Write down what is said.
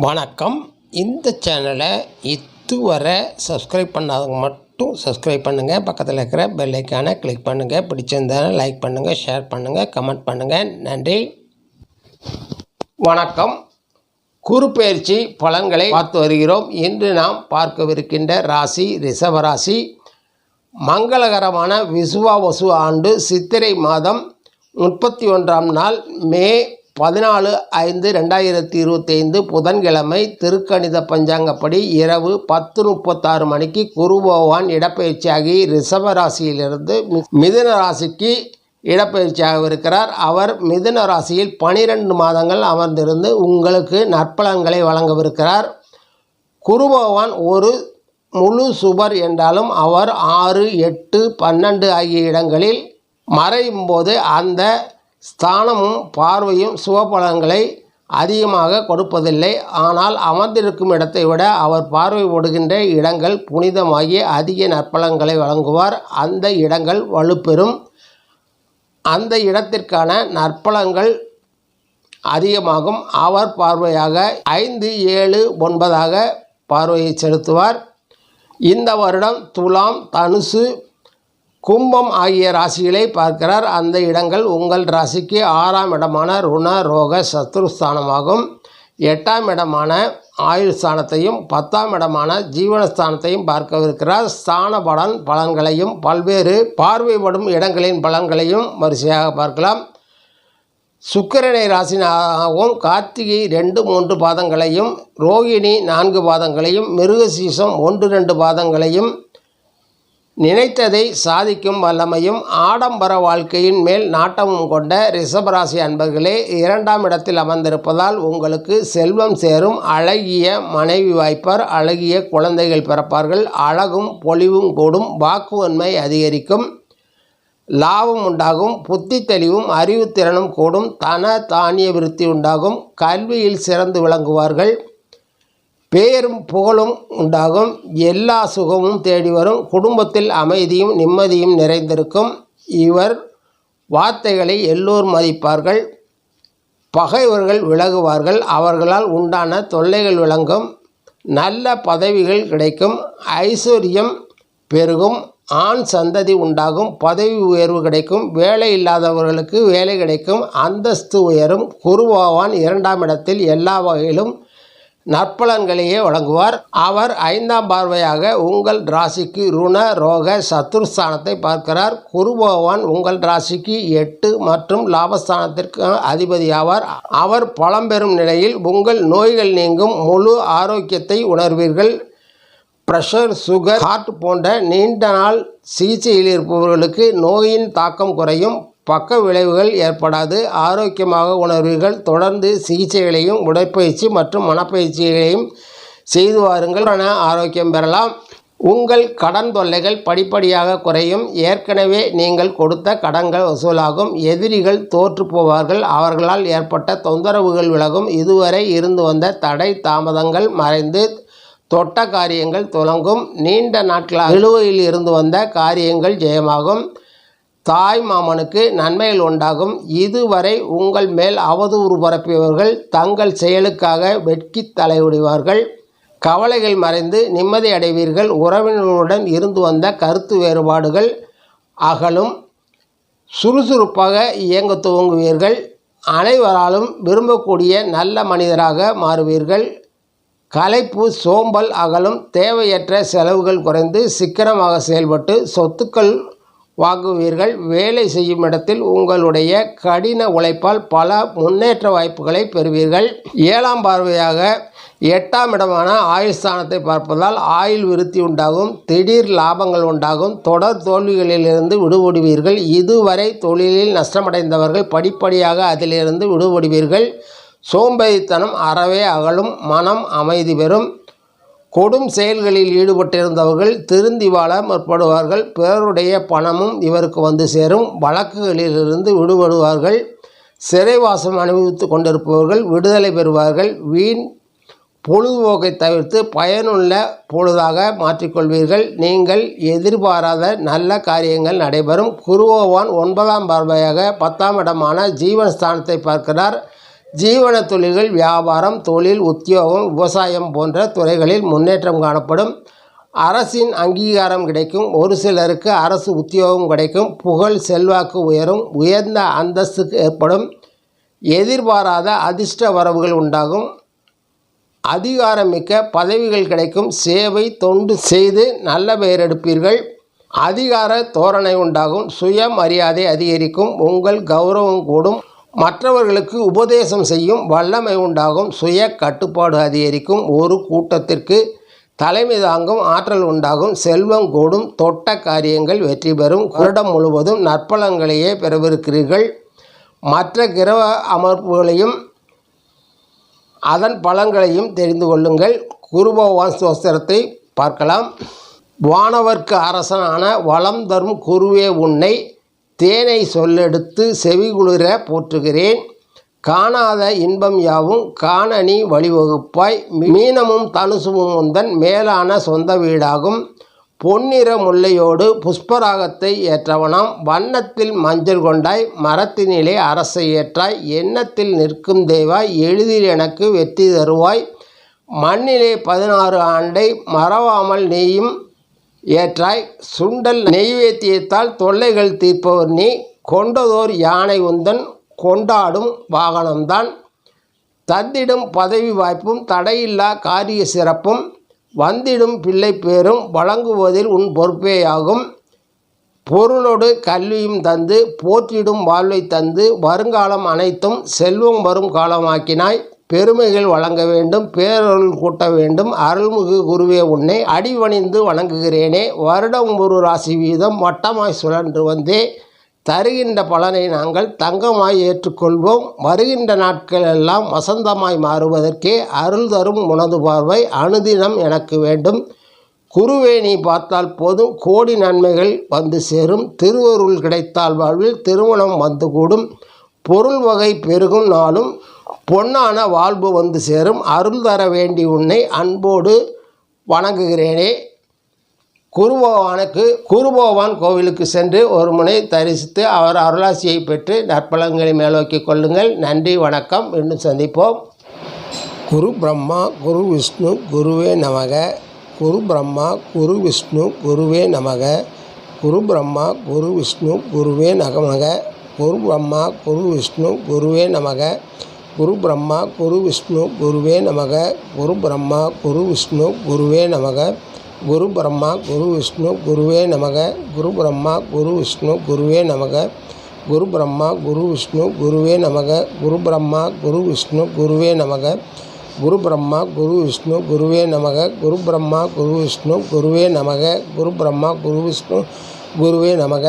வணக்கம். இந்த சேனலை இதுவரை சப்ஸ்கிரைப் பண்ணாதவங்க மட்டும் சப்ஸ்கிரைப் பண்ணுங்கள். பக்கத்தில் இருக்கிற பெல் ஐக்கானை கிளிக் பண்ணுங்கள். பிடிச்சிருந்தாலும் லைக் பண்ணுங்கள், ஷேர் பண்ணுங்கள், கமெண்ட் பண்ணுங்கள். நன்றி. வணக்கம். குருப்பெயர்ச்சி பலன்களை பார்த்து வருகிறோம். இன்று நாம் பார்க்கவிருக்கின்ற ராசி ரிஷபராசி. மங்களகரமான விசுவாவசு ஆண்டு சித்திரை மாதம் 31ஆம் நாள் மே 14/5/2025 புதன்கிழமை திருக்கணித பஞ்சாங்கப்படி இரவு 10:36 மணிக்கு குரு பகவான் இடப்பெயர்ச்சியாகி ரிஷபராசியிலிருந்து மிதுன ராசிக்கு இடப்பெயர்ச்சியாகவிருக்கிறார். அவர் மிதுன ராசியில் 12 மாதங்கள் அமர்ந்திருந்து உங்களுக்கு நற்பலன்களை வழங்கவிருக்கிறார். குரு பகவான் ஒரு முழு சுபர் என்றாலும் அவர் 6, 8, 12 ஆகிய இடங்களில் மறையும் போது அந்த ஸ்தானமும் பார்வையும் சுபபலன்களை அதிகமாக கொடுப்பதில்லை. ஆனால் அமர்ந்திருக்கும் இடத்தை விட அவர் பார்வை போடுகின்ற இடங்கள் புனிதமாகி அதிக நற்பலன்களை வழங்குவார். அந்த இடங்கள் வலுப்பெறும். அந்த இடத்திற்கான நற்பலன்கள் அதிகமாகும். அவர் பார்வையாக 5, 7, 9 பார்வையை செலுத்துவார். இந்த வருடம் துலாம், தனுசு, கும்பம் ஆகிய ராசிகளை பார்க்கிறார். அந்த இடங்கள் உங்கள் ராசிக்கு 6ஆம் இடமான ருண ரோக சத்ருஸ்தானமாகும். 8ஆம் இடமான ஆயுள் ஸ்தானத்தையும் 10ஆம் இடமான ஜீவனஸ்தானத்தையும் பார்க்கவிருக்கிறார். ஸ்தான பலன்களையும் பல்வேறு பார்வைப்படும் இடங்களின் பலன்களையும் வரிசையாக பார்க்கலாம். சுக்கிரனை ராசினாகவும் கார்த்திகை 2, 3 பாதங்களையும், ரோகிணி 4 பாதங்களையும், மிருகசீசம் 1, 2 பாதங்களையும், நினைத்ததை சாதிக்கும் வல்லமையும் ஆடம்பர வாழ்க்கையின் மேல் நாட்டமும் கொண்ட ரிஷபராசி அன்பர்களே, 2ஆம் இடத்தில் அமர்ந்திருப்பதால் உங்களுக்கு செல்வம் சேரும். அழகிய மனைவி வாய்ப்பார். அழகிய குழந்தைகள் பிறப்பார்கள். அழகும் பொலிவும் கூடும். வாக்குவன்மை அதிகரிக்கும். லாபம் உண்டாகும். புத்தி தெளிவும் அறிவுத்திறனும் கூடும். தன தானிய விருத்தி உண்டாகும். கல்வியில் சிறந்து விளங்குவார்கள். பேரும் புகழும் உண்டாகும். எல்லா சுகமும் தேடி வரும். குடும்பத்தில் அமைதியும் நிம்மதியும் நிறைந்திருக்கும். இவர் வார்த்தைகளை எல்லோரும் மதிப்பார்கள். பகைவர்கள் விலகுவார்கள். அவர்களால் உண்டான தொல்லைகள் விளங்கும். நல்ல பதவிகள் கிடைக்கும். ஐஸ்வர்யம் பெருகும். ஆண் சந்ததி உண்டாகும். பதவி உயர்வு கிடைக்கும். வேலை இல்லாதவர்களுக்கு வேலை கிடைக்கும். அந்தஸ்து உயரும். குரு பகவான் 2ஆம் இடத்தில் எல்லா வகையிலும் நற்பலன்களையே வழங்குவார். அவர் 5ஆம் பார்வையாக உங்கள் ராசிக்கு ருண ரோக சத்ருஸ்தானத்தை பார்க்கிறார். குரு பகவான் உங்கள் ராசிக்கு 8 மற்றும் லாபஸ்தானத்திற்கு அதிபதியாவார். அவர் பலம்பெறும் நிலையில் உங்கள் நோய்கள் நீங்கும். முழு ஆரோக்கியத்தை உணர்வீர்கள். பிரஷர், சுகர், ஹார்ட் போன்ற நீண்ட நாள் சிகிச்சையில் இருப்பவர்களுக்கு நோயின் தாக்கம் குறையும். பக்க விளைவுகள் ஏற்படாது. ஆரோக்கியமாக உணர்வீர்கள். தொடர்ந்து சிகிச்சைகளையும் உடற்பயிற்சி மற்றும் மனப்பயிற்சிகளையும் செய்து வாருங்கள். ஆரோக்கியம் பெறலாம். உங்கள் கடன் தொல்லைகள் படிப்படியாக குறையும். ஏற்கனவே நீங்கள் கொடுத்த கடன்கள் வசூலாகும். எதிரிகள் தோற்று போவார்கள். அவர்களால் ஏற்பட்ட தொந்தரவுகள் விலகும். இதுவரை இருந்து வந்த தடை தாமதங்கள் மறைந்து தொட்ட காரியங்கள் துலங்கும். நீண்ட நாட்களாக நிலுவையில் இருந்து வந்த காரியங்கள் ஜெயமாகும். தாய் மாமனுக்கு நன்மைகள் உண்டாகும். இதுவரை உங்கள் மேல் அவதூறு பரப்பியவர்கள் தங்கள் செயலுக்காக வெட்கி தலைவிடுவார்கள். கவலைகள் மறைந்து நிம்மதி அடைவீர்கள். உறவினர்களுடன் இருந்து வந்த கருத்து வேறுபாடுகள் அகலும். சுறுசுறுப்பாக இயங்க துவங்குவீர்கள். அனைவராலும் விரும்பக்கூடிய நல்ல மனிதராக மாறுவீர்கள். களைப்பு, சோம்பல் அகலும். தேவையற்ற செலவுகள் குறைந்து சிக்கனமாக செயல்பட்டு சொத்துக்கள் வாங்குவீர்கள். வேலை செய்யும் இடத்தில் உங்களுடைய கடின உழைப்பால் பல முன்னேற்ற வாய்ப்புகளை பெறுவீர்கள். 7ஆம் பார்வையாக 8ஆம் இடமான ஆயுள் ஸ்தானத்தை பார்ப்பதால் ஆயுள் விருத்தி உண்டாகும். திடீர் லாபங்கள் உண்டாகும். தொடர் தோல்விகளிலிருந்து விடுபடுவீர்கள். இதுவரை தொழிலில் நஷ்டமடைந்தவர்கள் படிப்படியாக அதிலிருந்து விடுபடுவீர்கள். சோம்பேறித்தனம் அறவே அகலும். மனம் அமைதி பெறும். கொடும் செயல்களில் ஈடுபட்டிருந்தவர்கள் திருந்தி வாழ முற்படுவார்கள். பிறருடைய பணமும் இவருக்கு வந்து சேரும். வழக்குகளிலிருந்து விடுபடுவார்கள். சிறைவாசம் அனுபவித்து கொண்டிருப்பவர்கள் விடுதலை பெறுவார்கள். வீண் பொழுதுபோக்கை தவிர்த்து பயனுள்ள பொழுதாக மாற்றிக்கொள்வீர்கள். நீங்கள் எதிர்பாராத நல்ல காரியங்கள் நடைபெறும். குரு பகவான் 9ஆம் பார்வையாக 10ஆம் இடமான ஜீவனஸ்தானத்தை பார்க்கிறார். ஜீவன தொழில்கள், வியாபாரம், தொழில், உத்தியோகம், விவசாயம் போன்ற துறைகளில் முன்னேற்றம் காணப்படும். அரசின் அங்கீகாரம் கிடைக்கும். ஒரு சிலருக்கு அரசு உத்தியோகம் கிடைக்கும். புகழ், செல்வாக்கு உயரும். உயர்ந்த அந்தஸ்துக்கு ஏற்படும். எதிர்பாராத அதிர்ஷ்ட வரவுகள் உண்டாகும். அதிகாரமிக்க பதவிகள் கிடைக்கும். சேவை, தொண்டு செய்து நல்ல பெயர் எடுப்பீர்கள். அதிகார தோரணை உண்டாகும். சுயமரியாதை அதிகரிக்கும். உங்கள் கௌரவம் கூடும். மற்றவர்களுக்கு உபதேசம் செய்யும் வல்லமை உண்டாகும். சுய கட்டுப்பாடு அதிகரிக்கும். ஒரு கூட்டத்திற்கு தலைமை தாங்கும் ஆற்றல் உண்டாகும். செல்வம் கூடும். தொட்ட காரியங்கள் வெற்றி பெறும். வருடம் முழுவதும் நற்பலன்களையே பெறவிருக்கிறீர்கள். மற்ற கிரக அமைப்புகளையும் அதன் பலன்களையும் தெரிந்து கொள்ளுங்கள். குரு பகவான் ஸ்தோத்திரத்தை பார்க்கலாம். வானவர்க்கு அரசனான வளம் தரும் குருவே, உன்னை தேனை சொல்லெடுத்து செவிகுளிர போற்றுகிறேன். காணாத இன்பம் யாவும் காணனி வழிவகுப்பாய். மீனமும் தனுசுமும் உந்தன் மேலான சொந்த வீடாகும். பொன்னிற முல்லையோடு புஷ்பராகத்தை ஏற்றவனாம். வண்ணத்தில் மஞ்சள் கொண்டாய். மரத்தினிலே அரசை ஏற்றாய். எண்ணத்தில் நிற்கும் தேவாய். எளிதில் எனக்கு வெற்றி தருவாய். மண்ணிலே 16 ஆண்டை மறவாமல் நீயும் ஏற்றாய். சுண்டல் நெய்வேத்தியத்தால் தொல்லைகள் தீர்ப்பவர் நீ. கொண்டதோர் யானை உந்தன் கொண்டாடும் வாகனம்தான். தந்திடும் பதவி வாய்ப்பும் தடையில்லா காரிய சிறப்பும் வந்திடும் பிள்ளை பேரும் வழங்குவதில் உன் பொறுப்பேயாகும். பொருளோடு கல்வியும் தந்து போற்றிடும் வாழ்வை தந்து வருங்காலம் அனைத்தும் செல்வம் வரும் காலமாக்கினாய். பெருமைகள் வழங்க வேண்டும். பேரருள் கூட்ட வேண்டும். அருள்மிகு குருவே, உன்னை அடிவணிந்து வணங்குகிறேனே. வருடம் ஒரு ராசி வீதம் வட்டமாய் சுழன்று வந்தே தருகின்ற பலனை நாங்கள் தங்கமாய் ஏற்றுக்கொள்வோம். வருகின்ற நாட்கள் எல்லாம் வசந்தமாய் மாறுவதற்கே அருள் தரும் உனது பார்வை அனுதினம் எனக்கு வேண்டும். குருவே, நீ பார்த்தால் போதும் கோடி நன்மைகள் வந்து சேரும். திருவருள் கிடைத்தால் வாழ்வில் திருமணம் வந்து கூடும். பொருள் வகை பெருகும் நாளும் பொன்னான வாழ்வு வந்து சேரும். அருள் தர வேண்டி உன்னை அன்போடு வணங்குகிறேனே. குருபகவான் கோவிலுக்கு சென்று ஒரு முறை தரிசித்து அவர் அருளாசியை பெற்று நற்பலன்களை மேலோக்கி கொள்ளுங்கள். நன்றி, வணக்கம். மீண்டும் சந்திப்போம். குரு பிரம்மா குரு விஷ்ணு குருவே நமக. குரு பிரம்மா குரு விஷ்ணு குருவே நமக. குரு பிரம்மா குரு விஷ்ணு குருவே நமக. குரு பிரம்மா குரு விஷ்ணு குருவே நமக. குரு பிரம்மா குரு விஷ்ணு குருவே நமக. குரு பிரம்மா குரு விஷ்ணு குருவே நமக. குரு பிரம்மா குரு விஷ்ணு குருவே நமக. குரு பிரம்மா குரு விஷ்ணு குருவே நமக. குரு பிரம்மா குரு விஷ்ணு குருவே நமக. குரு பிரம்மா குரு விஷ்ணு குருவே நமக. குரு பிரம்மா குரு விஷ்ணு குருவே நமக. குரு பிரம்மா குரு விஷ்ணு குருவே நமக. குரு பிரம்மா குரு விஷ்ணு குருவே நமக.